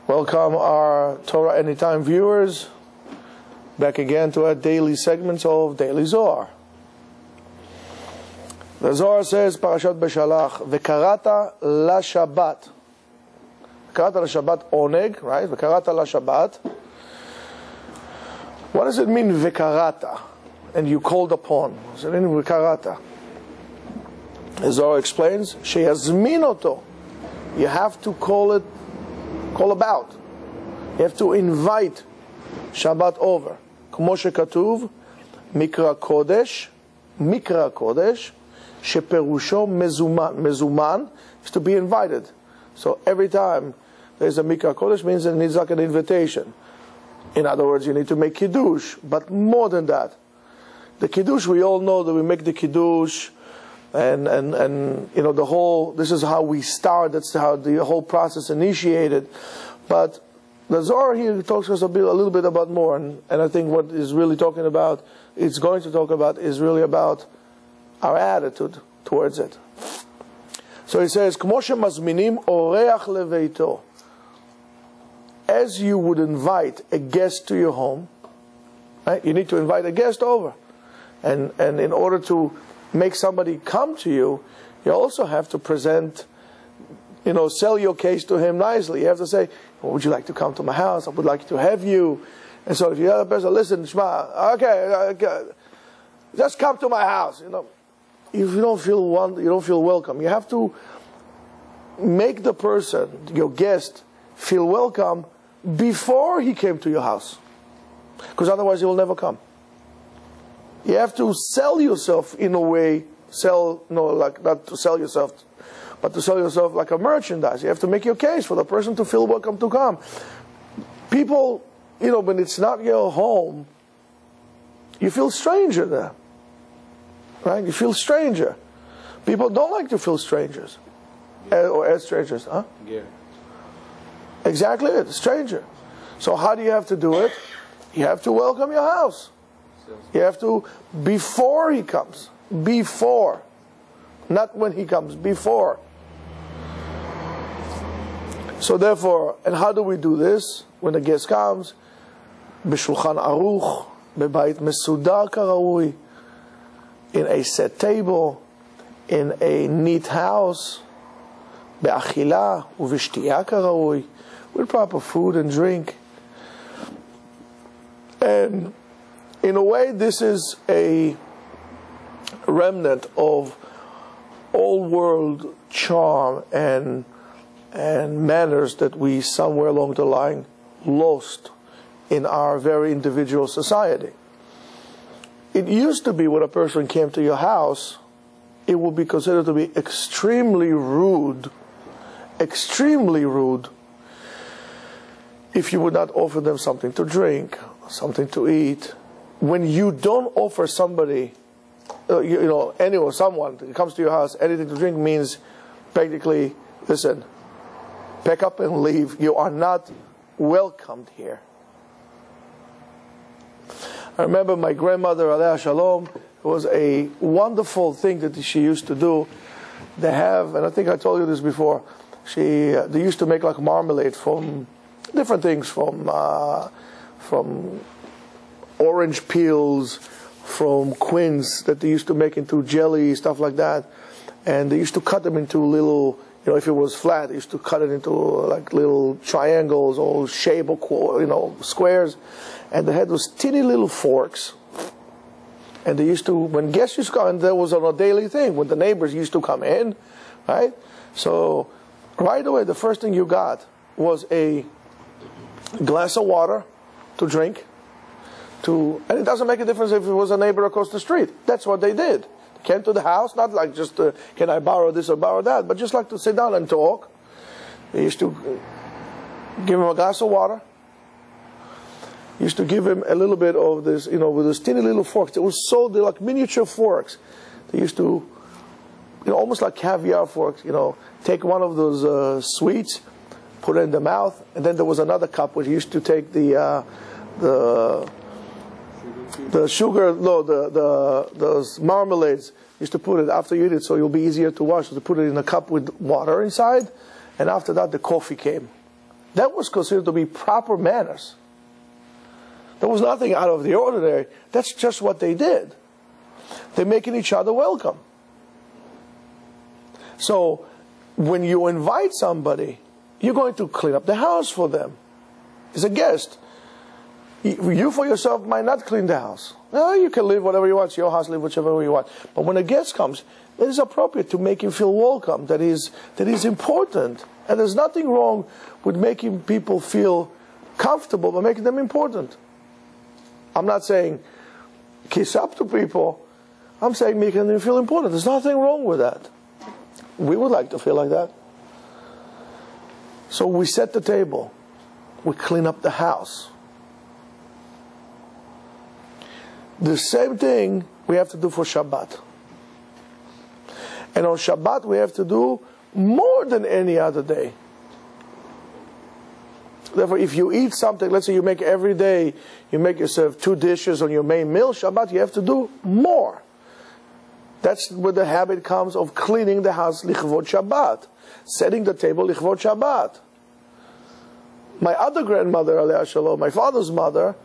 Welcome our Torah Anytime viewers back again to our daily segments of Daily Zohar. The Zohar says, Parashat Beshalach, Vekarata la Shabbat. Vekarata la Shabbat oneg, right? Vekarata la Shabbat. What does it mean, Vekarata? And you called upon. What does it mean, Vekarata? The Zohar explains, Sheyazminoto. You have to call about. You have to invite Shabbat over. Kmo shekatuv, Mikra Kodesh, sheperusho mezuman. Mezuman is to be invited. So every time there's a Mikra Kodesh, means it needs like an invitation. In other words, you need to make Kiddush. But more than that, the Kiddush, we all know that we make the Kiddush and you know, the whole, this is how we start, that's how the whole process initiated. But the Zohar here talks to us a little bit about more, and I think what is really talking about, it's going to talk about, is really about our attitude towards it. So he says, Kmo shemazminim oreach leveito. As you would invite a guest to your home, right? You need to invite a guest over. And in order to make somebody come to you, you also have to present, you know, sell your case to him nicely. You have to say, well, would you like to come to my house? I would like to have you. And so if you have a person, listen, Shema, okay, just come to my house. You know, if you don't feel welcome. You have to make the person, your guest, feel welcome before he came to your house, because otherwise he will never come. You have to sell yourself in a way, like not to sell yourself, but to sell yourself like a merchandise. You have to make your case for the person to feel welcome to come. People, you know, when it's not your home, you feel stranger there, right? You feel stranger. People don't like to feel strangers, or as strangers, huh? Yeah. Exactly it, stranger. So how do you have to do it? You have to welcome your house. You have to, before he comes. Before. Not when he comes, before. So therefore, and how do we do this? When the guest comes, B'shulchan aruch, b'bayit mesudar karaui, in a set table, in a neat house, be'achila u'v'shtiya karaui, with proper food and drink. And in a way, this is a remnant of old world charm and manners that we somewhere along the line lost in our very individual society. It used to be when a person came to your house, it would be considered to be extremely rude if you would not offer them something to drink, something to eat. When you don't offer somebody, someone that comes to your house, anything to drink, means practically, listen, pack up and leave. You are not welcomed here. I remember my grandmother, Aleh Shalom, it was a wonderful thing that she used to do. They have, and I think I told you this before, they used to make like marmalade from different things, from orange peels, from quince that they used to make into jelly, stuff like that. And they used to cut them into little, if it was flat, they used to cut it into like little triangles or shape or, squares. And they had those teeny little forks. And they used to, when guests used to come, and that was on a daily thing, when the neighbors used to come in, right? So right away, the first thing you got was a glass of water to drink. And it doesn't make a difference if it was a neighbor across the street. That's what they did. They came to the house, not like just, can I borrow this or borrow that, but just like to sit down and talk. They used to give him a glass of water. Used to give him a little bit of this, with those teeny little forks. They're like miniature forks. They used to, almost like caviar forks, take one of those sweets, put it in the mouth, and then there was another cup where he used to take the sugar, those marmalades, used to put it after you eat it so you'll be easier to wash. So to put it in a cup with water inside, and after that the coffee came. That was considered to be proper manners. There was nothing out of the ordinary. That's just what they did. They're making each other welcome. So, when you invite somebody, you're going to clean up the house for them. As a guest. You for yourself might not clean the house. No, you can live whatever you want. It's your house, live whichever way you want. But when a guest comes, it is appropriate to make him feel welcome, that is important. And there's nothing wrong with making people feel comfortable by making them important. I'm not saying kiss up to people. I'm saying making them feel important. There's nothing wrong with that. We would like to feel like that. So we set the table. We clean up the house. The same thing we have to do for Shabbat. And on Shabbat we have to do more than any other day. Therefore, if you eat something, let's say you make every day, you make yourself 2 dishes on your main meal, Shabbat, you have to do more. That's where the habit comes of cleaning the house, lichvot Shabbat. Setting the table, lichvot Shabbat. My other grandmother, Aliyah Shalom, my father's mother,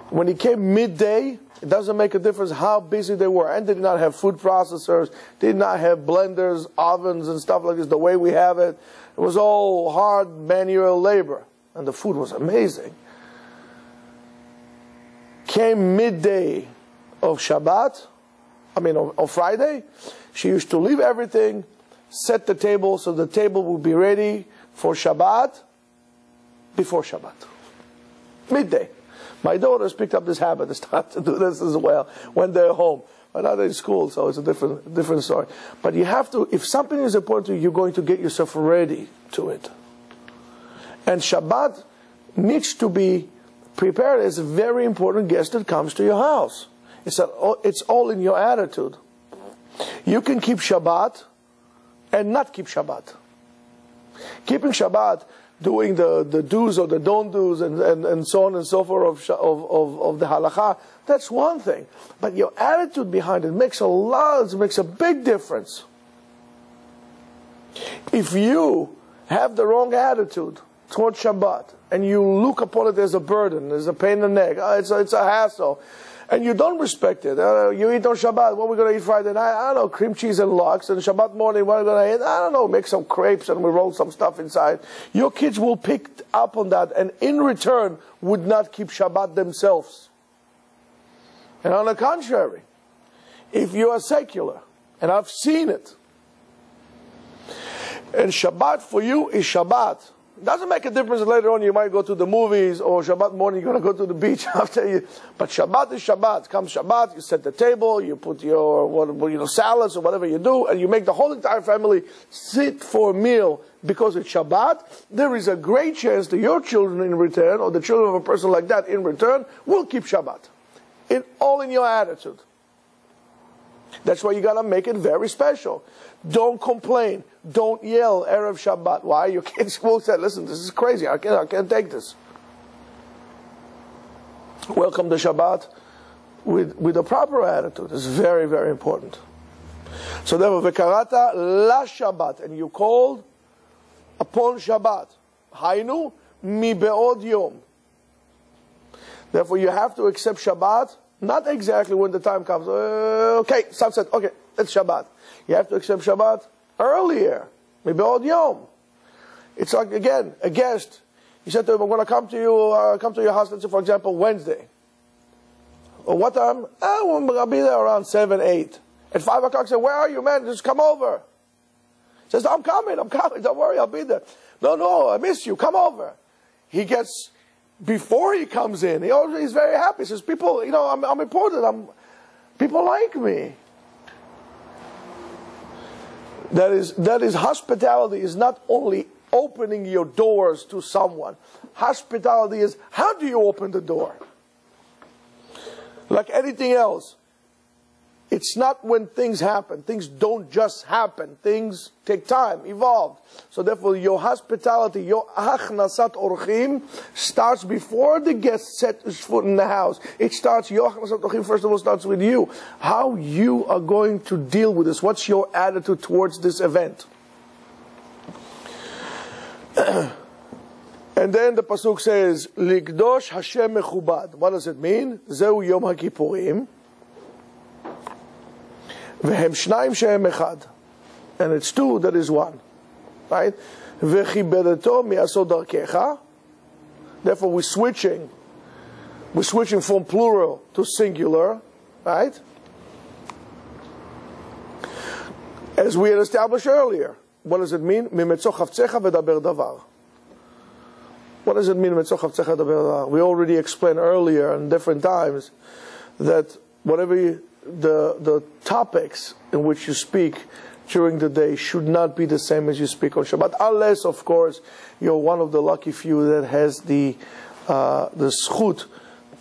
when he came midday, it doesn't make a difference how busy they were. And they did not have food processors, they did not have blenders, ovens and stuff like this, the way we have it. It was all hard manual labor. And the food was amazing. Came midday of Shabbat, on Friday, she used to leave everything, set the table so the table would be ready for Shabbat before Shabbat. Midday. My daughters picked up this habit. They started to do this as well when they're home. But now they're in school, so it's a different story. But you have to, if something is important to you, you're going to get yourself ready to it. And Shabbat needs to be prepared as a very important guest that comes to your house. It's all in your attitude. You can keep Shabbat and not keep Shabbat. Keeping Shabbat, doing the do's or the don't do's and so on and so forth of the halakha, that's one thing. But your attitude behind it makes a big difference. If you have the wrong attitude towards Shabbat and you look upon it as a burden, as a pain in the neck, it's a hassle, and you don't respect it. You eat on Shabbat, what are we going to eat Friday night? I don't know, cream cheese and lox. And Shabbat morning, what are we going to eat? I don't know, make some crepes and we roll some stuff inside. Your kids will pick up on that and in return would not keep Shabbat themselves. And on the contrary, if you are secular, and I've seen it, and Shabbat for you is Shabbat, doesn't make a difference later on you might go to the movies or Shabbat morning you're going to go to the beach after you. But Shabbat is Shabbat. Comes Shabbat, you set the table, you put your salads or whatever you do, and you make the whole entire family sit for a meal because it's Shabbat. There is a great chance that your children in return, or the children of a person like that in return, will keep Shabbat. All in your attitude. That's why you got to make it very special. Don't complain. Don't yell Erev Shabbat. Why? Your kids will say, listen, this is crazy. I can't take this. Welcome to Shabbat with a proper attitude. It's very, very important. So therefore, Vekarata la Shabbat. And you called upon Shabbat. Hainu mi be'od yom. Therefore, you have to accept Shabbat, not exactly when the time comes. Okay, sunset. Okay, it's Shabbat. You have to accept Shabbat earlier. Maybe all yom. It's like, again, a guest. You said to him, I'm going to come to your house, let's say, for example, Wednesday. Or what time? I'll be there around 7, 8. At 5 o'clock, say, where are you, man? Just come over. He says, I'm coming. Don't worry, I'll be there. No, I miss you. Come over. He gets, before he comes in, he's very happy. He says, people, I'm important. People like me. That is hospitality is not only opening your doors to someone. Hospitality is, how do you open the door? Like anything else, it's not when things happen. Things don't just happen. Things take time, evolve. So therefore, your hospitality, your achnasat orchim, starts before the guest sets his foot in the house. It starts, your achnasat orchim, first of all, starts with you. How you are going to deal with this. What's your attitude towards this event? And then the pasuk says, "Likdosh Hashem mechubad." What does it mean? Zeu Yom HaKippurim, vehem shnayim shehem echad, and it's two that is one, right? Vechibedeto mi'asod darkecha. Therefore, we're switching from plural to singular, right? As we had established earlier, what does it mean? Mimetzoch hafzecha v'daber davar. What does it mean? We already explained earlier in different times that whatever the topics in which you speak during the day should not be the same as you speak on Shabbat, unless, of course, you're one of the lucky few that has the zchut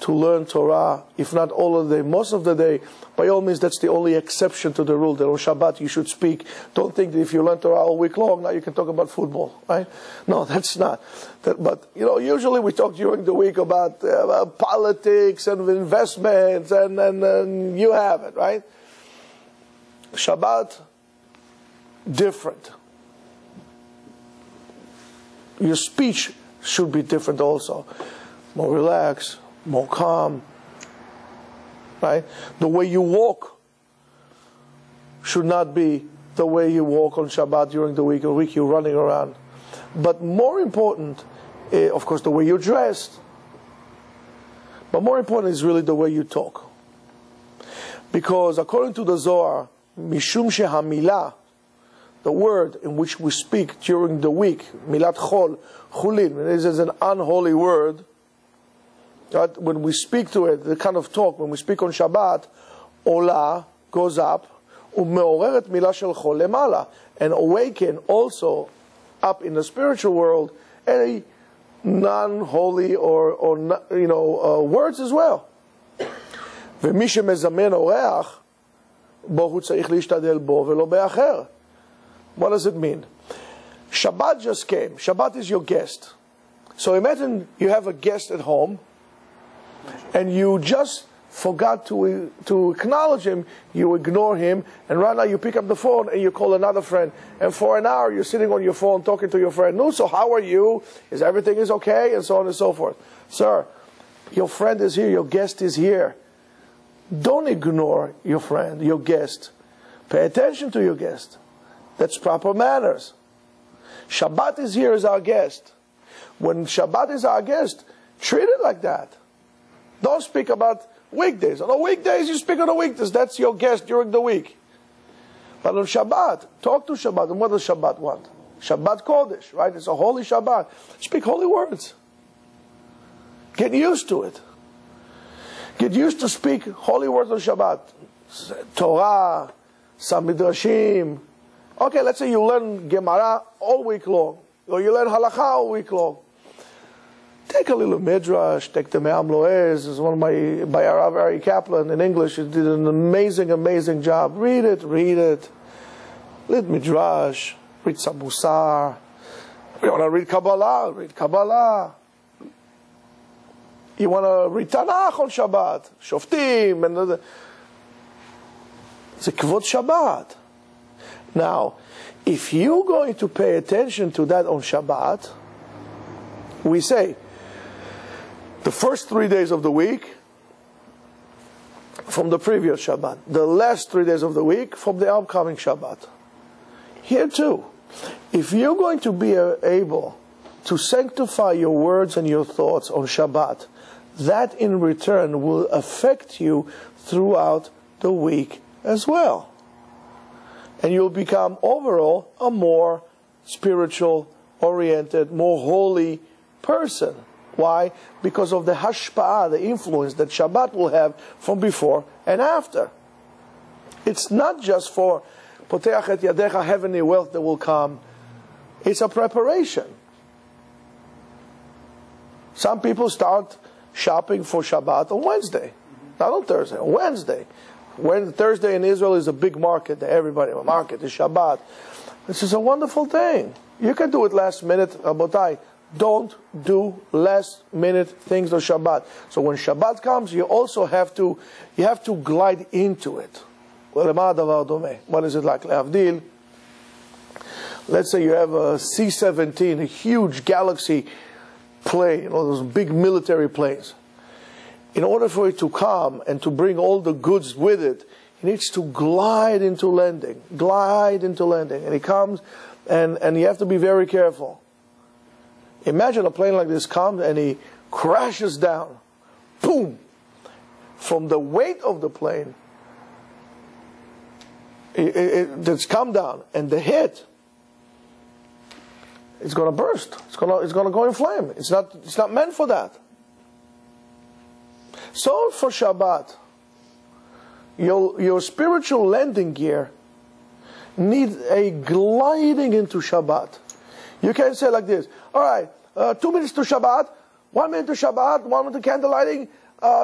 to learn Torah, if not all of the day, most of the day. By all means, that's the only exception to the rule that on Shabbat you should speak. Don't think that if you learn Torah all week long, now you can talk about football, right? No, that's not. But usually we talk during the week about politics and investments, and you have it, right? Shabbat, different. Your speech should be different also. More relaxed, more calm, right? The way you walk should not be the way you walk on Shabbat during the week. A week you're running around. But more important, of course, the way you're dressed. But more important is really the way you talk. Because according to the Zohar, Mishum Shehamilah, the word in which we speak during the week, Milat Chol, Chulin, it is an unholy word. Right? When we speak to it, the kind of talk, when we speak on Shabbat, Ola goes up, Umeoreret Milah Shel Chol Lemala, and awaken also up in the spiritual world any non-holy or words as well. ומי שמזמן אורח, בו הוא צריך להשתדל בו ולא באחר. What does it mean? Shabbat just came. Shabbat is your guest. So imagine you have a guest at home and you just forgot to acknowledge him, you ignore him, and right now you pick up the phone and you call another friend, and for an hour you're sitting on your phone talking to your friend. No, so how are you? Is everything is okay? And so on and so forth. Sir, your friend is here, your guest is here. Don't ignore your friend, your guest. Pay attention to your guest. That's proper manners. Shabbat is here as our guest. When Shabbat is our guest, treat it like that. Don't speak about weekdays. On the weekdays, you speak on the weekdays. That's your guest during the week. But on Shabbat, talk to Shabbat. And what does Shabbat want? Shabbat Kodesh, right? It's a holy Shabbat. Speak holy words. Get used to it. Get used to speak holy words on Shabbat. Torah, some midrashim. Okay, let's say you learn Gemara all week long, or you learn Halakha all week long. Take a little midrash, take the Me'am Loez, is one of by Rav Ari Kaplan in English. He did an amazing job. Read it. Read midrash, read some Musar. You want to read Kabbalah, read Kabbalah. You want to read Tanakh on Shabbat, Shoftim, and it's a Kvod Shabbat. Now, if you're going to pay attention to that on Shabbat, we say, the first 3 days of the week from the previous Shabbat, the last 3 days of the week from the upcoming Shabbat. Here too, if you're going to be able to sanctify your words and your thoughts on Shabbat, that in return will affect you throughout the week as well. And you'll become overall a more spiritual oriented, more holy person. Why? Because of the hashpa'ah, the influence that Shabbat will have from before and after. It's not just for poteach et yadecha, heavenly wealth that will come. It's a preparation. Some people start shopping for Shabbat on Wednesday. Not on Thursday, on Wednesday. When Thursday in Israel is a big market, everybody, a market is Shabbat. This is a wonderful thing. You can do it last minute, Rabotai. Don't do last minute things on Shabbat. So when Shabbat comes, you also have to glide into it. What is it like? Lehavdil. Let's say you have a C-17, a huge Galaxy plane, those big military planes. In order for it to come and to bring all the goods with it, it needs to glide into landing. And it comes, and you have to be very careful. Imagine a plane like this comes and he crashes down. Boom! From the weight of the plane, it's come down, and the hit, it's going to burst. It's going to go in flame. It's not meant for that. So for Shabbat, your spiritual landing gear needs a gliding into Shabbat. You can't say like this, all right, 2 minutes to Shabbat, 1 minute to Shabbat, 1 minute to candle lighting,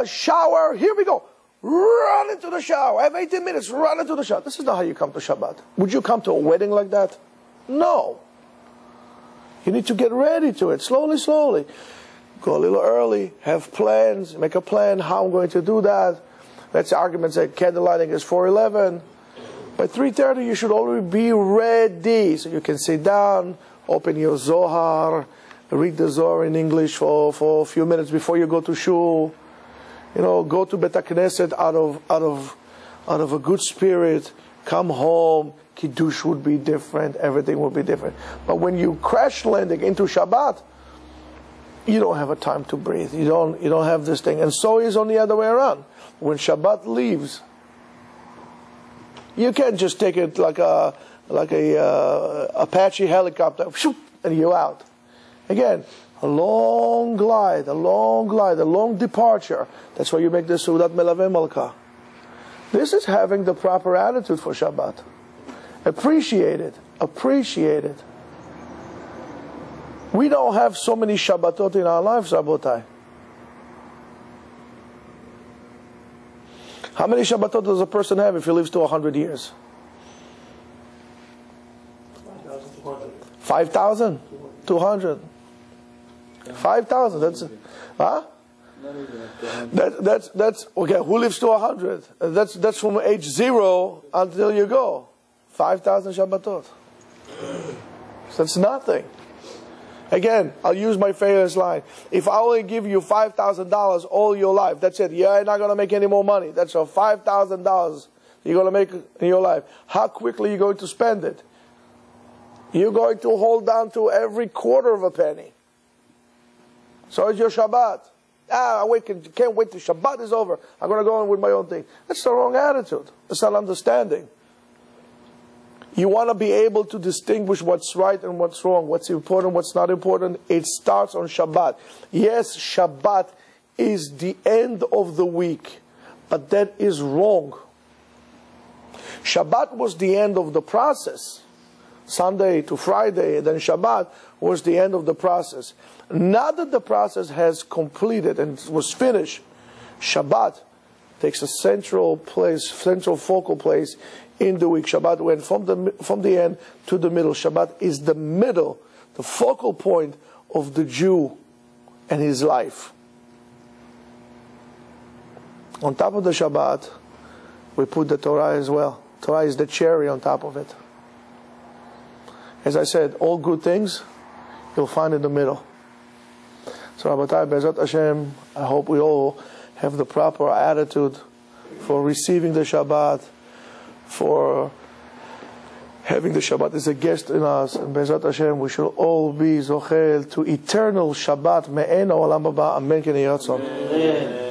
shower, here we go. Run into the shower. I have 18 minutes, run into the shower. This is not how you come to Shabbat. Would you come to a wedding like that? No. You need to get ready to it, slowly. Go a little early, have plans, make a plan how I'm going to do that. Let's say argument say candle lighting is 4:11. By 3:30 you should already be ready. So you can sit down, open your Zohar, read the Zohar in English for a few minutes before you go to shul. Go to Bet HaKnesset out of a good spirit. Come home. Kiddush would be different. Everything would be different. But when you crash landing into Shabbat, you don't have a time to breathe. You don't have this thing. And so is on the other way around. When Shabbat leaves, you can't just take it like a Apache helicopter, and you're out. Again, a long glide, a long departure. That's why you make the Sudat Melaveh Malka. This is having the proper attitude for Shabbat. Appreciate it. We don't have so many Shabbatot in our lives, Rabotai. How many Shabbatot does a person have if he lives to 100 years? 5,000? 200? 5,000? That's okay. Who lives to 100? That's from age 0 until you go. 5,000 Shabbatot. That's nothing. Again, I'll use my famous line. If I only give you $5,000 all your life, that's it. You're not going to make any more money. That's your $5,000 you're going to make in your life. How quickly are you going to spend it? You're going to hold on to every quarter of a penny. So is your Shabbat. Can't wait till Shabbat is over. I'm going to go on with my own thing. That's the wrong attitude. That's not understanding. You want to be able to distinguish what's right and what's wrong, what's important, what's not important. It starts on Shabbat. Yes, Shabbat is the end of the week, but that is wrong. Shabbat was the end of the process. Sunday to Friday, and then Shabbat was the end of the process. Now that the process has completed and was finished, Shabbat takes a central focal place in the week. Shabbat went from the end to the middle. Shabbat is the middle, the focal point of the Jew and his life. On top of the Shabbat, we put the Torah as well. Torah is the cherry on top of it. As I said, all good things you'll find in the middle. So Rabbi, Be'ezrat Hashem, I hope we all have the proper attitude for receiving the Shabbat, for having the Shabbat as a guest in us. And Be'ezrat Hashem, we shall all be zochel to eternal Shabbat me'en ha'olam haba. Amen.